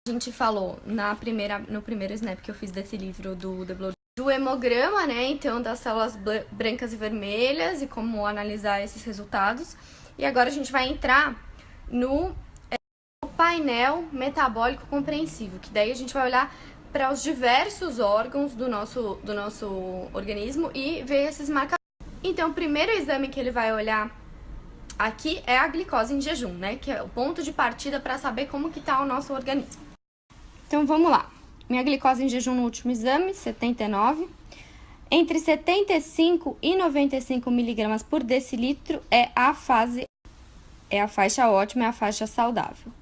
A gente falou no primeiro snap que eu fiz desse livro do The Blood, do hemograma, né? Então, das células brancas e vermelhas e como analisar esses resultados. E agora a gente vai entrar no painel metabólico compreensivo, que daí a gente vai olhar para os diversos órgãos do nosso organismo e ver esses marcadores. Então, o primeiro exame que ele vai olhar aqui é a glicose em jejum, né? Que é o ponto de partida para saber como que tá o nosso organismo. Então, vamos lá. Minha glicose em jejum no último exame, 79. Entre 75 e 95 miligramas por decilitro é a faixa ótima, é a faixa saudável.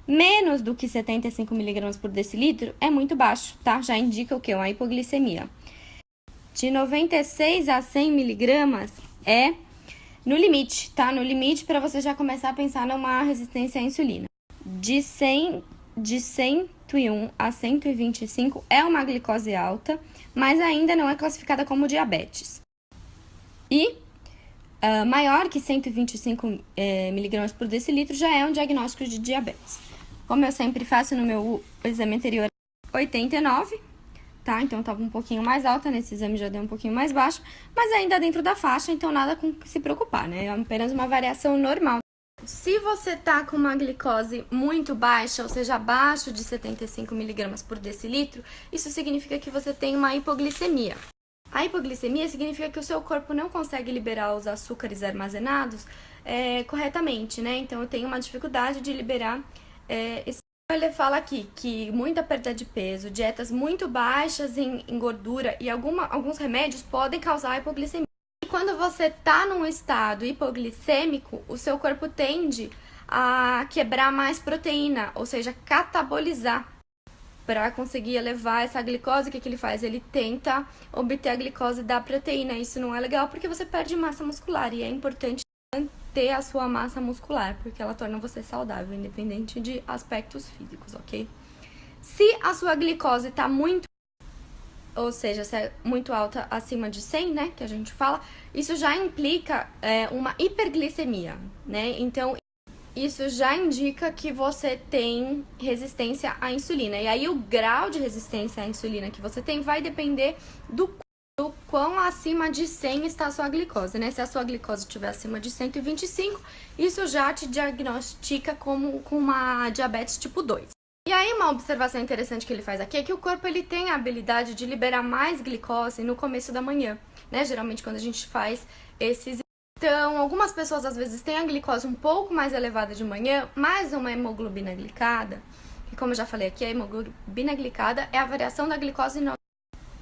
Menos do que 75 miligramas por decilitro é muito baixo, tá? Já indica o quê? Uma hipoglicemia. De 96 a 100 miligramas é no limite, tá? No limite para você já começar a pensar numa resistência à insulina. De 101 a 125 é uma glicose alta, mas ainda não é classificada como diabetes. E maior que 125 miligramas por decilitro já é um diagnóstico de diabetes. Como eu sempre faço no meu exame anterior, 89, tá? Então estava um pouquinho mais alta, nesse exame já deu um pouquinho mais baixo, mas ainda dentro da faixa, então nada com que se preocupar, né? É apenas uma variação normal. Se você tá com uma glicose muito baixa, ou seja, abaixo de 75 miligramas por decilitro, isso significa que você tem uma hipoglicemia. A hipoglicemia significa que o seu corpo não consegue liberar os açúcares armazenados corretamente, né? Então, eu tenho uma dificuldade de liberar esse. Ele fala aqui que muita perda de peso, dietas muito baixas em gordura e alguns remédios podem causar hipoglicemia. E quando você tá num estado hipoglicêmico, o seu corpo tende a quebrar mais proteína, ou seja, catabolizar. Para conseguir elevar essa glicose, o que ele faz? Ele tenta obter a glicose da proteína. Isso não é legal porque você perde massa muscular e é importante manter a sua massa muscular, porque ela torna você saudável, independente de aspectos físicos, ok? Se a sua glicose está muito, ou seja, se é muito alta, acima de 100, né, que a gente fala, isso já implica uma hiperglicemia, né? Então, isso já indica que você tem resistência à insulina. E aí, o grau de resistência à insulina que você tem vai depender do quão acima de 100 está a sua glicose, né? Se a sua glicose estiver acima de 125, isso já te diagnostica como com uma diabetes tipo 2. E aí, uma observação interessante que ele faz aqui é que o corpo ele tem a habilidade de liberar mais glicose no começo da manhã, né? Geralmente, quando a gente faz esses. Então, algumas pessoas às vezes têm a glicose um pouco mais elevada de manhã, mas uma hemoglobina glicada, que como eu já falei aqui, a hemoglobina glicada é a variação da glicose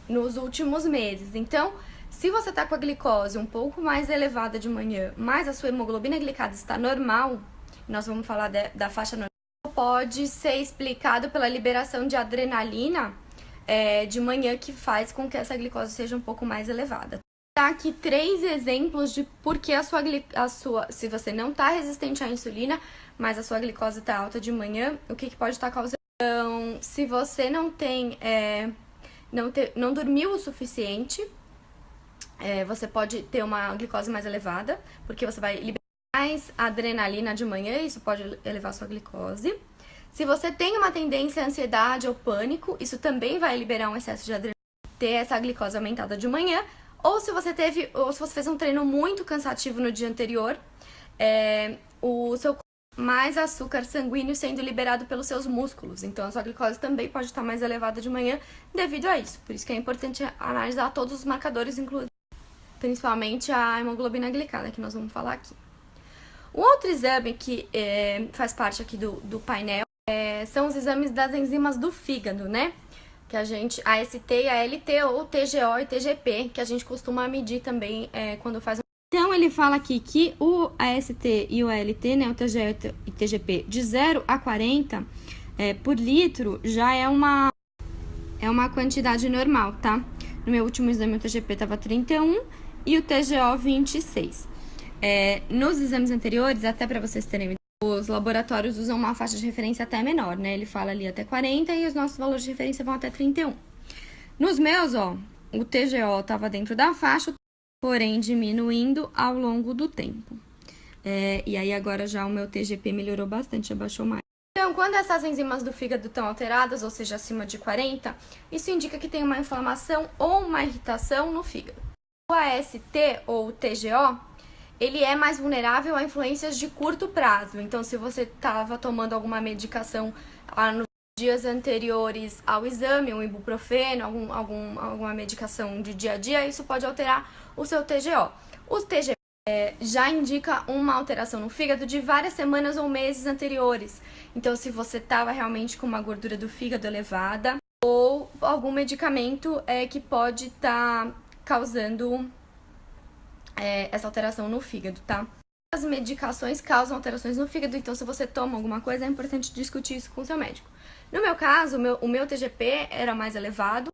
nos últimos meses. Então, se você tá com a glicose um pouco mais elevada de manhã, mas a sua hemoglobina glicada está normal, nós vamos falar da faixa normal, pode ser explicado pela liberação de adrenalina de manhã que faz com que essa glicose seja um pouco mais elevada. Tá aqui 3 exemplos de por que se você não tá resistente à insulina, mas a sua glicose tá alta de manhã, o que pode estar causando? Então, se você não tem, não dormiu o suficiente, você pode ter uma glicose mais elevada, porque você vai liberar mais adrenalina de manhã, isso pode elevar a sua glicose. Se você tem uma tendência à ansiedade ou pânico, isso também vai liberar um excesso de adrenalina, ter essa glicose aumentada de manhã. Ou se você fez um treino muito cansativo no dia anterior, o seu corpo mais açúcar sanguíneo sendo liberado pelos seus músculos. Então, a sua glicose também pode estar mais elevada de manhã devido a isso. Por isso que é importante analisar todos os marcadores, inclusive, principalmente a hemoglobina glicada, que nós vamos falar aqui. O outro exame que faz parte aqui do painel são os exames das enzimas do fígado, né? Que a AST e ALT, ou TGO e TGP, que a gente costuma medir também quando faz. Então, ele fala aqui que o AST e o ALT, né, o TGO e TGP, de 0 a 40 por litro, já é uma quantidade normal, tá? No meu último exame, o TGP estava 31 e o TGO 26. Nos exames anteriores, até para vocês terem uma ideia, os laboratórios usam uma faixa de referência até menor, né? Ele fala ali até 40 e os nossos valores de referência vão até 31. Nos meus, o TGO estava dentro da faixa, porém diminuindo ao longo do tempo. E aí agora já o meu TGP melhorou bastante, abaixou mais. Então, Então, quando essas enzimas do fígado estão alteradas, ou seja, acima de 40, isso indica que tem uma inflamação ou uma irritação no fígado. O AST, ou TGO, ele é mais vulnerável a influências de curto prazo. Então, se você estava tomando alguma medicação nos dias anteriores ao exame, um ibuprofeno, alguma medicação de dia a dia, isso pode alterar o seu TGO. Os TGO já indica uma alteração no fígado de várias semanas ou meses anteriores. Então, se você estava realmente com uma gordura do fígado elevada ou algum medicamento que pode estar causando essa alteração no fígado, tá? As medicações causam alterações no fígado, então se você toma alguma coisa, é importante discutir isso com o seu médico. No meu caso, o meu TGP era mais elevado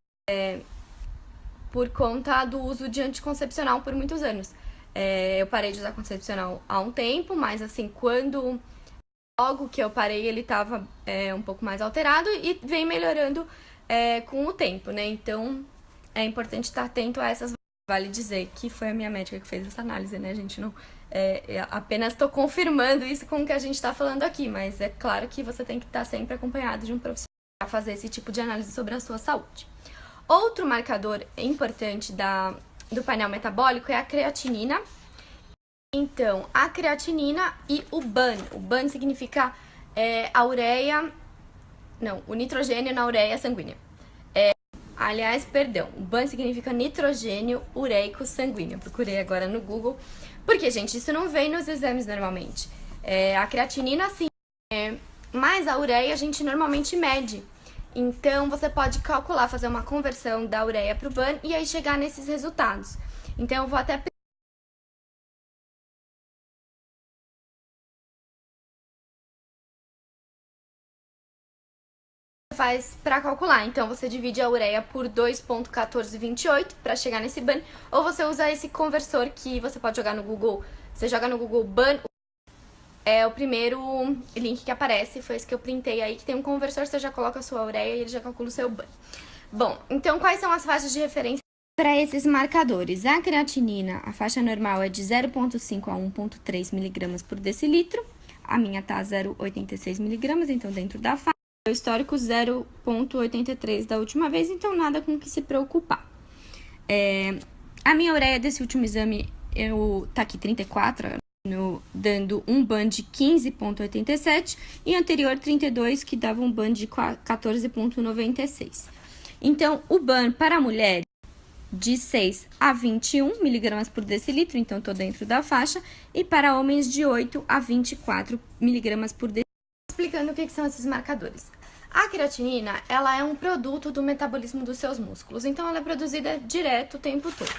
por conta do uso de anticoncepcional por muitos anos. Eu parei de usar concepcional há um tempo, mas assim, logo que eu parei, ele estava um pouco mais alterado e vem melhorando com o tempo, né? Então, é importante estar atento a essas. Vale dizer que foi a minha médica que fez essa análise, né? A gente não... apenas estou confirmando isso com o que a gente está falando aqui, mas é claro que você tem que estar sempre acompanhado de um profissional para fazer esse tipo de análise sobre a sua saúde. Outro marcador importante do painel metabólico é a creatinina. Então, a creatinina e o BAN. O BAN significa a ureia... Não, o nitrogênio na ureia sanguínea. Aliás, perdão, o BAN significa nitrogênio ureico sanguíneo. Eu procurei agora no Google, porque, gente, isso não vem nos exames normalmente. A creatinina, sim, mas a ureia a gente normalmente mede. Então, você pode calcular, fazer uma conversão da ureia para o BAN e aí chegar nesses resultados. Então, eu vou até... faz para calcular. Então, você divide a ureia por 2,1428 para chegar nesse BAN, ou você usa esse conversor que você pode jogar no Google. Você joga no Google BAN, é o primeiro link que aparece, foi esse que eu printei aí, que tem um conversor, você já coloca a sua ureia e ele já calcula o seu BAN. Bom, então quais são as faixas de referência para esses marcadores? A creatinina, a faixa normal é de 0,5 a 1,3 mg por decilitro, a minha tá 0,86 mg, então dentro da faixa. O histórico 0,83 da última vez, então nada com que se preocupar. A minha ureia desse último exame, tá aqui 34, dando um BAN de 15,87 e anterior 32, que dava um BAN de 14,96. Então, o BAN para a mulher de 6 a 21 mg por decilitro, então tô dentro da faixa, e para homens de 8 a 24 mg por decilitro. Explicando o que são esses marcadores. A creatinina, ela é um produto do metabolismo dos seus músculos, então ela é produzida direto o tempo todo.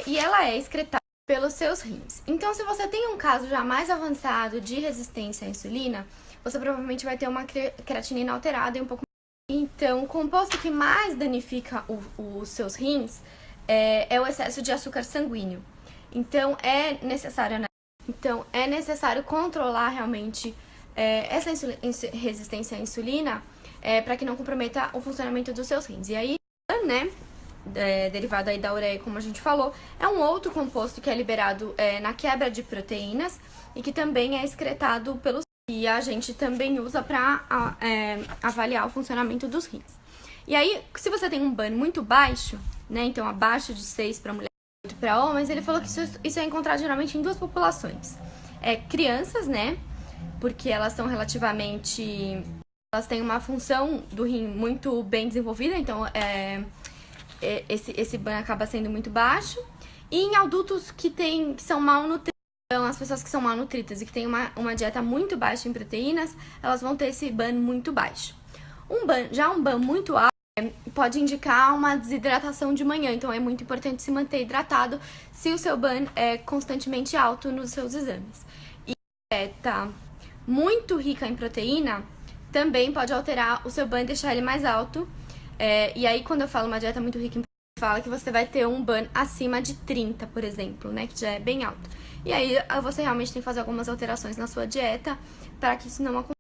E ela é excretada pelos seus rins. Então, se você tem um caso já mais avançado de resistência à insulina, você provavelmente vai ter uma creatinina alterada e um pouco mais. Então, o composto que mais danifica os seus rins é o excesso de açúcar sanguíneo. Então, é necessário controlar realmente essa resistência à insulina para que não comprometa o funcionamento dos seus rins. E aí, né, derivado aí da ureia, como a gente falou, é um outro composto que é liberado na quebra de proteínas e que também é excretado pelos e a gente também usa para avaliar o funcionamento dos rins. E aí, se você tem um BAN muito baixo, né, então abaixo de 6 para mulheres e 8 para homens, ele falou que isso é encontrado geralmente em duas populações. Crianças, né, porque elas são elas têm uma função do rim muito bem desenvolvida, então esse BAN acaba sendo muito baixo. E em adultos que são malnutridos, então as pessoas que são malnutridas e que têm uma dieta muito baixa em proteínas, elas vão ter esse BAN muito baixo. Já um BAN muito alto pode indicar uma desidratação de manhã, então é muito importante se manter hidratado se o seu BAN é constantemente alto nos seus exames. E dieta muito rica em proteína também pode alterar o seu BAN e deixar ele mais alto. E aí, quando eu falo uma dieta muito rica em proteína, fala que você vai ter um BAN acima de 30, por exemplo, né, que já é bem alto. E aí, você realmente tem que fazer algumas alterações na sua dieta para que isso não aconteça.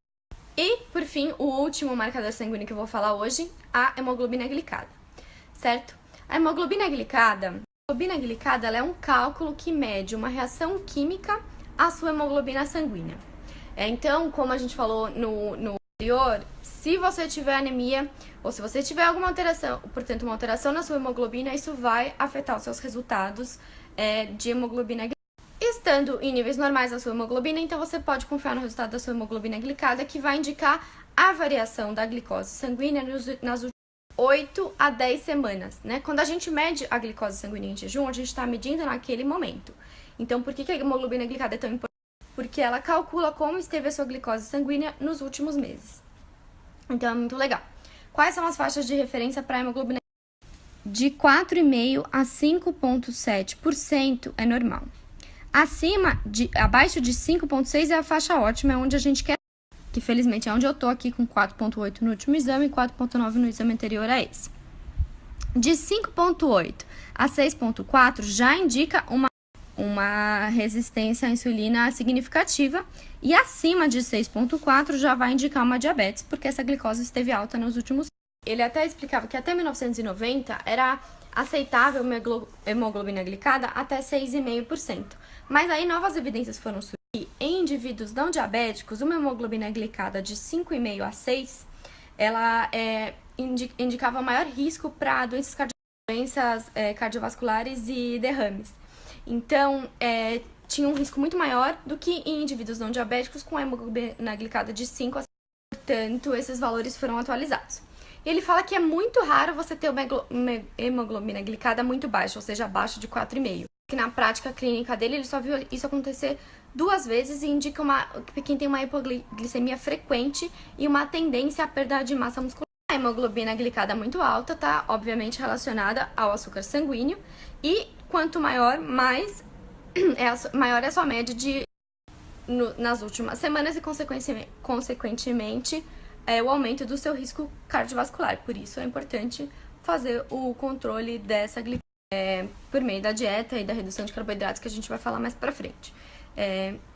E, por fim, o último marcador sanguíneo que eu vou falar hoje, a hemoglobina glicada, certo? A hemoglobina glicada ela é um cálculo que mede uma reação química à sua hemoglobina sanguínea. Então, como a gente falou no anterior, se você tiver anemia ou se você tiver alguma alteração, portanto, uma alteração na sua hemoglobina, isso vai afetar os seus resultados de hemoglobina glicada. Estando em níveis normais da sua hemoglobina, então você pode confiar no resultado da sua hemoglobina glicada, que vai indicar a variação da glicose sanguínea nas últimas 8 a 10 semanas, né? Quando a gente mede a glicose sanguínea em jejum, a gente está medindo naquele momento. Então, por que a hemoglobina glicada é tão importante? Porque ela calcula como esteve a sua glicose sanguínea nos últimos meses. Então, é muito legal. Quais são as faixas de referência para a hemoglobina? De 4,5% a 5,7% é normal. Abaixo de 5,6% é a faixa ótima, é onde a gente quer, que felizmente é onde eu tô aqui com 4,8% no último exame e 4,9% no exame anterior a esse. De 5,8% a 6,4% já indica uma resistência à insulina significativa, e acima de 6,4% já vai indicar uma diabetes, porque essa glicose esteve alta nos últimos anos. Ele até explicava que até 1990 era aceitável hemoglobina glicada até 6,5%. Mas aí novas evidências foram surgir. Em indivíduos não diabéticos, uma hemoglobina glicada de 5,5 a 6, ela indicava maior risco para doenças cardiovasculares e derrames. Então, tinha um risco muito maior do que em indivíduos não diabéticos com a hemoglobina glicada de 5 a 6. Portanto, esses valores foram atualizados. Ele fala que é muito raro você ter uma hemoglobina glicada muito baixa, ou seja, abaixo de 4,5. Que na prática clínica dele, ele só viu isso acontecer 2 vezes e indica quem tem uma hipoglicemia frequente e uma tendência à perda de massa muscular. A hemoglobina glicada muito alta está, obviamente, relacionada ao açúcar sanguíneo, e quanto maior, maior é a sua média nas últimas semanas e, consequentemente, o aumento do seu risco cardiovascular. Por isso é importante fazer o controle dessa glicose por meio da dieta e da redução de carboidratos, que a gente vai falar mais pra frente.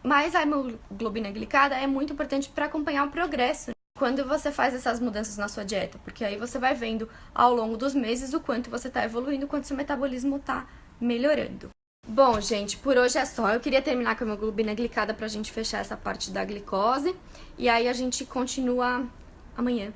Mas a hemoglobina glicada é muito importante para acompanhar o progresso quando você faz essas mudanças na sua dieta, porque aí você vai vendo ao longo dos meses o quanto você está evoluindo, o quanto seu metabolismo está melhorando. Bom, gente, por hoje é só. Eu queria terminar com a hemoglobina glicada pra gente fechar essa parte da glicose, e aí a gente continua amanhã.